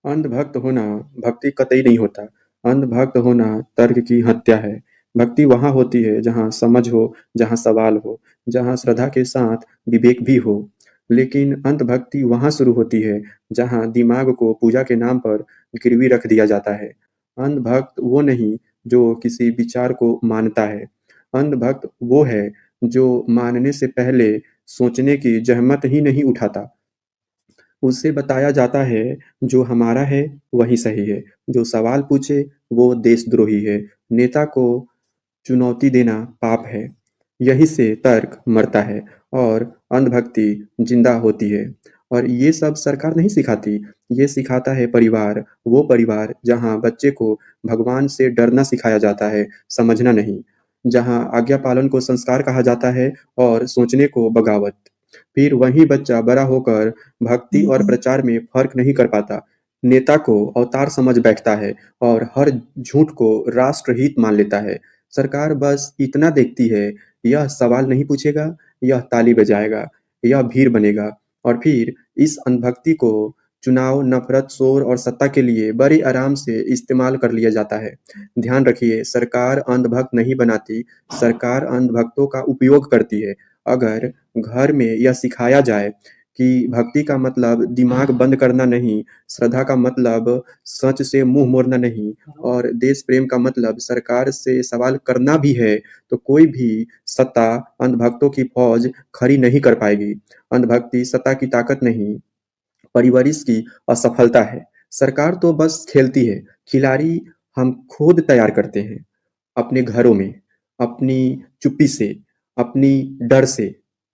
अंधभक्त होना भक्ति कतई नहीं होता। अंधभक्त होना तर्क की हत्या है। भक्ति वहाँ होती है जहाँ समझ हो, जहाँ सवाल हो, जहाँ श्रद्धा के साथ विवेक भी हो। लेकिन अंधभक्ति वहाँ शुरू होती है जहाँ दिमाग को पूजा के नाम पर गिरवी रख दिया जाता है। अंधभक्त वो नहीं जो किसी विचार को मानता है। अंधभक्त वो है जो मानने से पहले सोचने की जहमत ही नहीं उठाता। उससे बताया जाता है जो हमारा है वही सही है, जो सवाल पूछे वो देशद्रोही है, नेता को चुनौती देना पाप है। यही से तर्क मरता है और अंधभक्ति जिंदा होती है। और ये सब सरकार नहीं सिखाती, ये सिखाता है परिवार, वो परिवार जहाँ बच्चे को भगवान से डरना सिखाया जाता है, समझना नहीं। जहाँ आज्ञा पालन को संस्कार कहा जाता है और सोचने को बगावत। फिर वही बच्चा बड़ा होकर भक्ति और प्रचार में फर्क नहीं कर पाता। नेता को अवतार समझ बैठता है और हर झूठ को राष्ट्रहित मान लेता है। सरकार बस इतना देखती है, यह सवाल नहीं पूछेगा, यह ताली बजाएगा, यह भीड़ बनेगा। और फिर इस अनभक्ति को चुनाव, नफरत, शोर और सत्ता के लिए बड़े आराम से इस्तेमाल कर लिया जाता है। ध्यान रखिए, सरकार अंधभक्त नहीं बनाती, सरकार अंधभक्तों का उपयोग करती है। अगर घर में यह सिखाया जाए कि भक्ति का मतलब दिमाग बंद करना नहीं, श्रद्धा का मतलब सच से मुंह मोड़ना नहीं, और देश प्रेम का मतलब सरकार से सवाल करना भी है, तो कोई भी सत्ता अंधभक्तों की फौज खड़ी नहीं कर पाएगी। अंधभक्ति सत्ता की ताकत नहीं, परवरिश की असफलता है। सरकार तो बस खेलती है, खिलाड़ी हम खुद तैयार करते हैं, अपने घरों में, अपनी चुप्पी से, अपनी डर से।